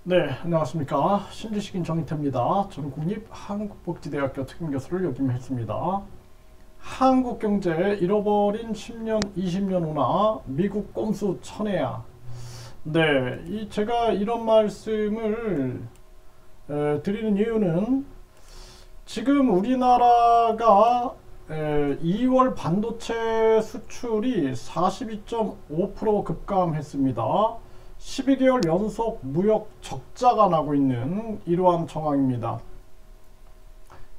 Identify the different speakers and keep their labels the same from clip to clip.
Speaker 1: 네, 안녕하십니까. 신지식인 정희태입니다. 저는 국립한국복지대학교 특임교수를 역임했습니다. 한국경제 잃어버린 10년, 20년 후나 미국 꼼수 쳐내야. 네, 제가 이런 말씀을 드리는 이유는 지금 우리나라가 2월 반도체 수출이 42.5% 급감했습니다. 12개월 연속 무역 적자가 나고 있는 이러한 정황입니다.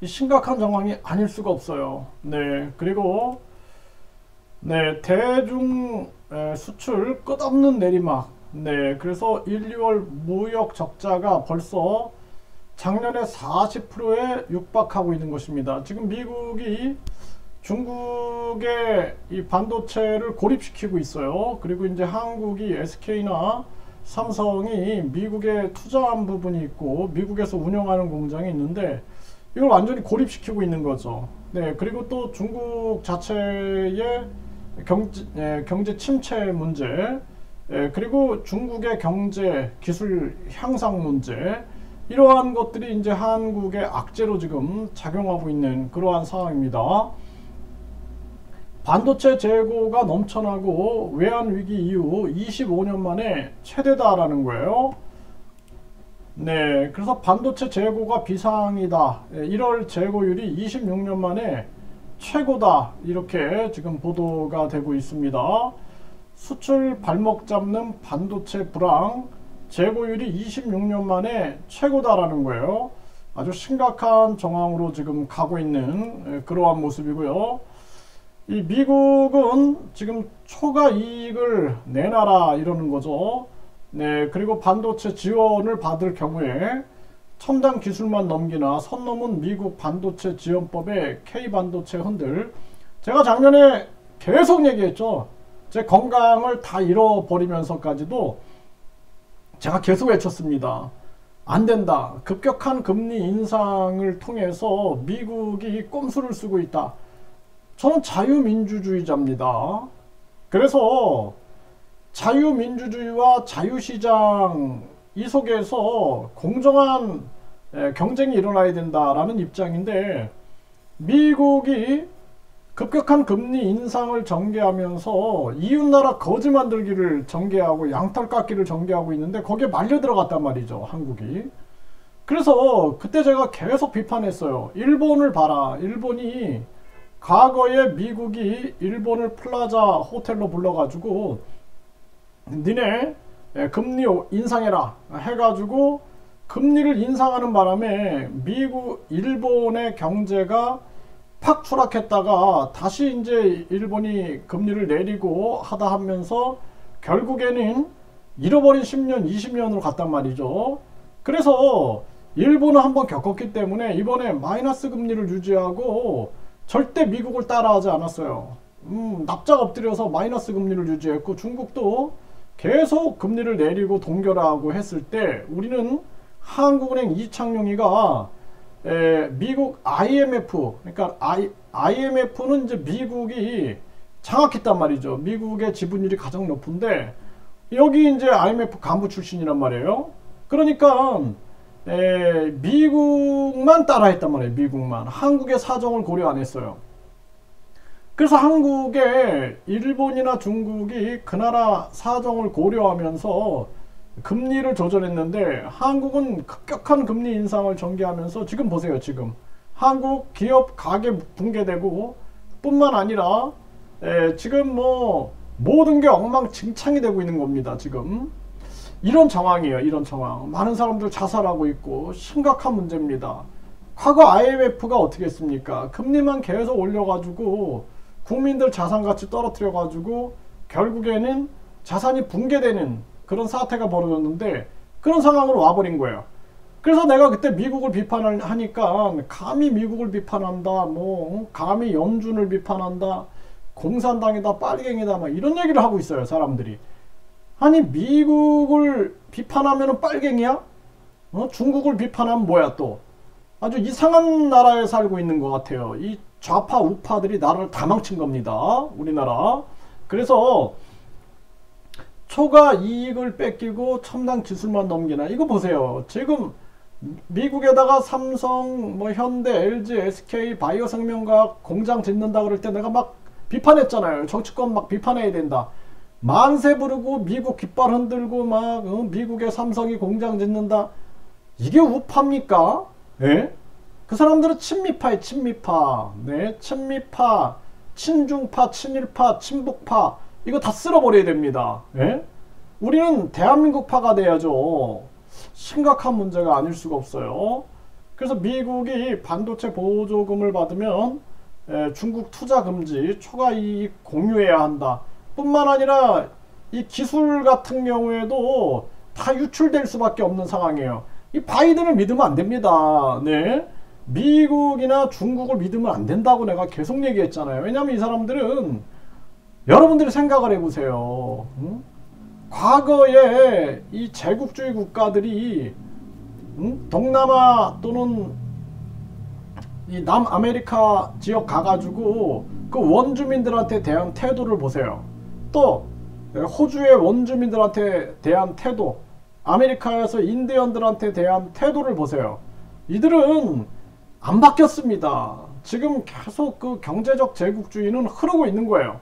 Speaker 1: 이 심각한 정황이 아닐 수가 없어요. 네, 그리고 대중 수출 끝없는 내리막. 네, 그래서 1, 2월 무역 적자가 벌써 작년에 40%에 육박하고 있는 것입니다. 지금 미국이 중국의 이 반도체를 고립시키고 있어요. 그리고 이제 한국이 SK나 삼성이 미국에 투자한 부분이 있고 미국에서 운영하는 공장이 있는데 이걸 완전히 고립시키고 있는 거죠. 네, 그리고 또 중국 자체의 경제 침체 문제, 그리고 중국의 경제 기술 향상 문제, 이러한 것들이 이제 한국의 악재로 지금 작용하고 있는 그러한 상황입니다. 반도체 재고가 넘쳐나고 외환위기 이후 25년 만에 최대다라는 거예요. 네, 그래서 반도체 재고가 비상이다. 1월 재고율이 26년 만에 최고다. 이렇게 지금 보도가 되고 있습니다. 수출 발목 잡는 반도체 불황, 재고율이 26년 만에 최고다라는 거예요. 아주 심각한 정황으로 지금 가고 있는 그러한 모습이고요. 이 미국은 지금 초과 이익을 내놔라 이러는 거죠. 네, 그리고 반도체 지원을 받을 경우에 첨단 기술만 넘기나 선 넘은 미국 반도체 지원법에 K반도체 흔들. 제가 작년에 계속 얘기했죠. 제 건강을 다 잃어버리면서까지도 제가 계속 외쳤습니다. 안 된다. 급격한 금리 인상을 통해서 미국이 꼼수를 쓰고 있다. 저는 자유민주주의자입니다. 그래서 자유민주주의와 자유시장 이 속에서 공정한 경쟁이 일어나야 된다라는 입장인데, 미국이 급격한 금리 인상을 전개하면서 이웃나라 거지 만들기를 전개하고 양털 깎기를 전개하고 있는데 거기에 말려 들어갔단 말이죠, 한국이. 그래서 그때 제가 계속 비판했어요. 일본을 봐라. 일본이 과거에 미국이 일본을 플라자 호텔로 불러가지고 니네 금리 인상해라 해가지고 금리를 인상하는 바람에 일본의 경제가 팍 추락했다가 다시 이제 일본이 금리를 내리고 하다 하면서 결국에는 잃어버린 10년, 20년으로 갔단 말이죠. 그래서 일본은 한번 겪었기 때문에 이번에 마이너스 금리를 유지하고 절대 미국을 따라하지 않았어요. 납작 엎드려서 마이너스 금리를 유지했고, 중국도 계속 금리를 내리고 동결하고 했을 때 우리는 한국은행 이창용이가 미국 IMF, 그러니까 IMF는 이제 미국이 장악했단 말이죠. 미국의 지분율이 가장 높은데 여기 이제 IMF 간부 출신이란 말이에요. 그러니까 미국만 따라했단 말이에요. 미국만. 한국의 사정을 고려 안 했어요. 그래서 한국에 일본이나 중국이 그 나라 사정을 고려하면서 금리를 조절했는데 한국은 급격한 금리 인상을 전개하면서 지금 보세요. 지금 한국 기업 가계 붕괴되고 뿐만 아니라 지금 뭐 모든 게 엉망진창이 되고 있는 겁니다. 지금 이런 상황이에요. 이런 상황. 많은 사람들 자살하고 있고 심각한 문제입니다. 과거 IMF가 어떻게 했습니까? 금리만 계속 올려가지고 국민들 자산가치 떨어뜨려가지고 결국에는 자산이 붕괴되는 그런 사태가 벌어졌는데 그런 상황으로 와버린 거예요. 그래서 내가 그때 미국을 비판을 하니까 감히 미국을 비판한다, 뭐 감히 연준을 비판한다, 공산당이다, 빨갱이다, 막 이런 얘기를 하고 있어요, 사람들이. 아니, 미국을 비판하면 빨갱이야? 중국을 비판하면 뭐야 또? 아주 이상한 나라에 살고 있는 것 같아요. 이 좌파 우파들이 나라를 다 망친 겁니다, 우리나라. 그래서 초과 이익을 뺏기고 첨단 기술만 넘기나. 이거 보세요. 지금 미국에다가 삼성, 뭐 현대, LG, SK, 바이오생명과학 공장 짓는다 그럴 때 내가 막 비판했잖아요. 정치권 막 비판해야 된다. 만세 부르고 미국 깃발 흔들고 막 미국의 삼성이 공장 짓는다. 이게 우파입니까? 예? 그 사람들은 친미파에 친미파. 네, 친미파, 친중파, 친일파, 친북파. 이거 다 쓸어버려야 됩니다. 예? 우리는 대한민국파가 돼야죠. 심각한 문제가 아닐 수가 없어요. 그래서 미국이 반도체 보조금을 받으면 중국 투자 금지, 초과 이익 공유해야 한다. 뿐만 아니라 이 기술 같은 경우에도 다 유출될 수밖에 없는 상황이에요. 이 바이든을 믿으면 안 됩니다. 네. 미국이나 중국을 믿으면 안 된다고 내가 계속 얘기했잖아요. 왜냐하면 이 사람들은 여러분들이 생각을 해보세요. 응? 과거에 이 제국주의 국가들이 동남아 또는 이 남아메리카 지역 가가지고 그 원주민들한테 대한 태도를 보세요. 또 호주의 원주민들한테 대한 태도, 아메리카에서 인디언들한테 대한 태도를 보세요. 이들은 안 바뀌었습니다. 지금 계속 그 경제적 제국주의는 흐르고 있는 거예요.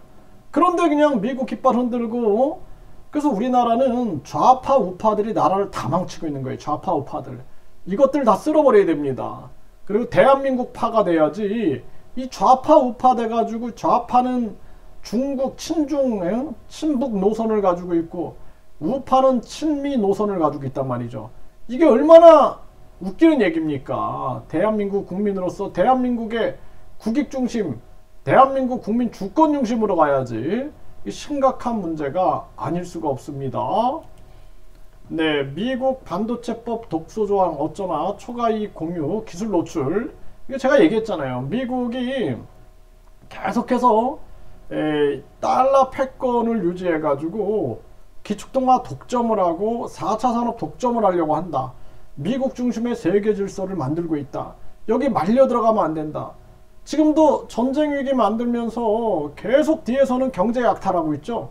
Speaker 1: 그런데 그냥 미국 깃발 흔들고, 그래서 우리나라는 좌파 우파들이 나라를 다 망치고 있는 거예요. 좌파 우파들. 이것들 다 쓸어버려야 됩니다. 그리고 대한민국 파가 돼야지. 이 좌파 우파 돼가지고 좌파는 중국 친중 친북 노선을 가지고 있고 우파는 친미 노선을 가지고 있단 말이죠. 이게 얼마나 웃기는 얘기입니까? 대한민국 국민으로서 대한민국의 국익 중심, 대한민국 국민 주권 중심으로 가야지. 심각한 문제가 아닐 수가 없습니다. 네, 미국 반도체법 독소조항 어쩌나 초과이익 공유 기술 노출. 이거 제가 얘기했잖아요. 미국이 계속해서 달러 패권을 유지해가지고 기축통화 독점을 하고 4차 산업 독점을 하려고 한다. 미국 중심의 세계 질서를 만들고 있다. 여기 말려 들어가면 안 된다. 지금도 전쟁 위기 만들면서 계속 뒤에서는 경제 약탈하고 있죠.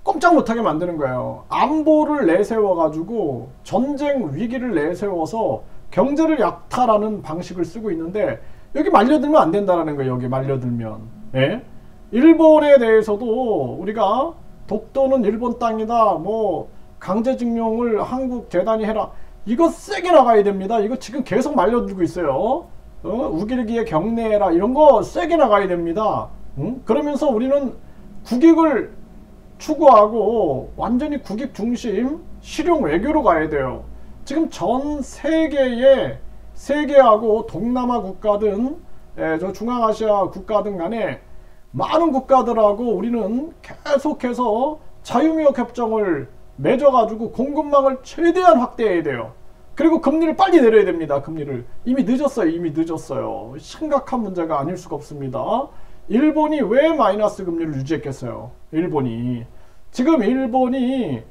Speaker 1: 꼼짝 못하게 만드는 거예요. 안보를 내세워가지고 전쟁 위기를 내세워서 경제를 약탈하는 방식을 쓰고 있는데 여기 말려들면 안 된다는 거예요. 여기 말려들면. 예? 일본에 대해서도 우리가 독도는 일본 땅이다. 뭐 강제징용을 한국 재단이 해라. 이거 세게 나가야 됩니다. 이거 지금 계속 말려들고 있어요. 우길기에 경례해라. 이런 거 세게 나가야 됩니다. 그러면서 우리는 국익을 추구하고 완전히 국익 중심 실용 외교로 가야 돼요. 지금 전 세계하고 동남아 국가든 저 중앙아시아 국가든 간에 많은 국가들하고 우리는 계속해서 자유무역 협정을 맺어가지고 공급망을 최대한 확대해야 돼요. 그리고 금리를 빨리 내려야 됩니다. 금리를. 이미 늦었어요. 심각한 문제가 아닐 수가 없습니다. 일본이 왜 마이너스 금리를 유지했겠어요? 지금 일본이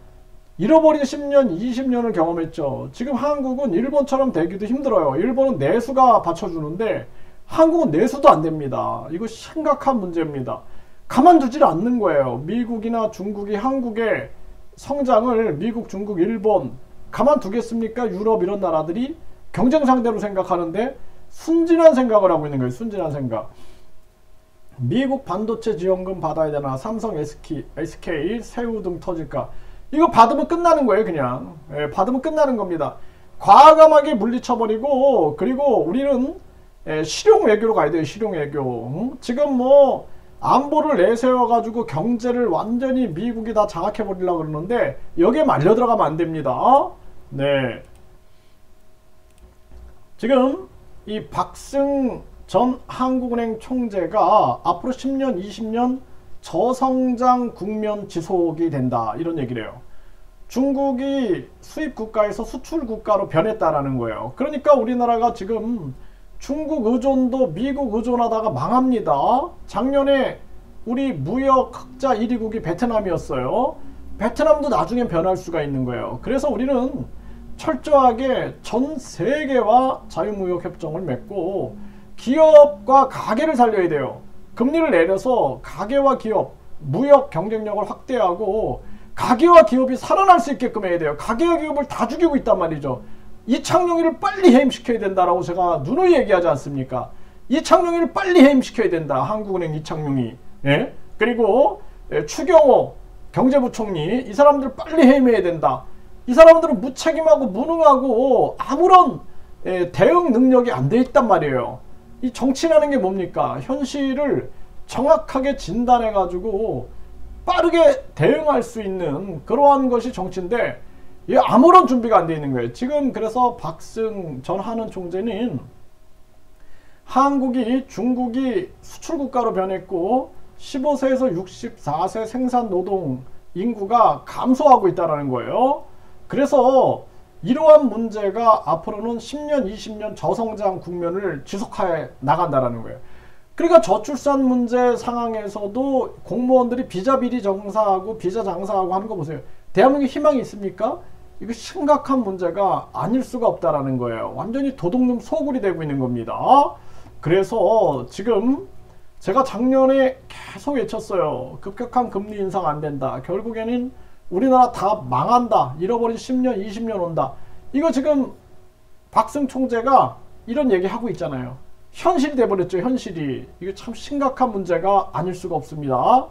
Speaker 1: 잃어버린 10년, 20년을 경험했죠. 지금 한국은 일본처럼 되기도 힘들어요. 일본은 내수가 받쳐주는데 한국은 내수도 안 됩니다. 이거 심각한 문제입니다. 가만두질 않는 거예요. 미국이나 중국이 한국의 성장을 미국, 중국, 일본 가만두겠습니까? 유럽 이런 나라들이 경쟁 상대로 생각하는데 순진한 생각을 하고 있는 거예요. 순진한 생각. 미국 반도체 지원금 받아야 되나? 삼성, SK, 새우 등 터질까? 이거 받으면 끝나는 거예요. 그냥. 받으면 끝나는 겁니다. 과감하게 물리쳐버리고, 그리고 우리는 실용 외교로 가야 돼요. 실용 외교. 지금 뭐 안보를 내세워가지고 경제를 완전히 미국이 다 장악해버리려고 그러는데 여기에 말려 들어가면 안 됩니다. 네. 지금 이 박승 전 한국은행 총재가 앞으로 10년, 20년 저성장 국면 지속이 된다. 이런 얘기를 해요. 중국이 수입 국가에서 수출 국가로 변했다라는 거예요. 그러니까 우리나라가 지금 중국 의존도 미국 의존하다가 망합니다. 작년에 우리 무역 흑자 1위국이 베트남이었어요. 베트남도 나중엔 변할 수가 있는 거예요. 그래서 우리는 철저하게 전 세계와 자유무역 협정을 맺고 기업과 가게를 살려야 돼요. 금리를 내려서 가게와 기업, 무역 경쟁력을 확대하고 가게와 기업이 살아날 수 있게끔 해야 돼요. 가게와 기업을 다 죽이고 있단 말이죠. 이창용이를 빨리 해임시켜야 된다라고 제가 누누이 얘기하지 않습니까? 이창용이를 빨리 해임시켜야 된다. 한국은행 이창용이. 예? 그리고 추경호 경제부총리, 이 사람들 빨리 해임해야 된다. 이 사람들은 무책임하고 무능하고 아무런 대응 능력이 안 돼 있단 말이에요. 이 정치라는 게 뭡니까? 현실을 정확하게 진단해 가지고 빠르게 대응할 수 있는 그러한 것이 정치인데, 아무런 준비가 안 돼 있는 거예요. 지금 그래서 박승 전 한은 총재는 한국이 중국이 수출국가로 변했고 15세에서 64세 생산 노동 인구가 감소하고 있다는 거예요. 그래서 이러한 문제가 앞으로는 10년, 20년 저성장 국면을 지속해 나간다는 거예요. 그러니까 저출산 문제 상황에서도 공무원들이 비자 비리 정사하고 비자 장사하고 하는 거 보세요. 대한민국에 희망이 있습니까? 이거 심각한 문제가 아닐 수가 없다라는 거예요. 완전히 도둑놈 소굴이 되고 있는 겁니다. 그래서 지금 제가 작년에 계속 외쳤어요. 급격한 금리 인상 안 된다. 결국에는 우리나라 다 망한다. 잃어버린 10년, 20년 온다. 이거 지금 박승 총재가 이런 얘기 하고 있잖아요. 현실이 돼버렸죠. 현실이. 이게 참 심각한 문제가 아닐 수가 없습니다.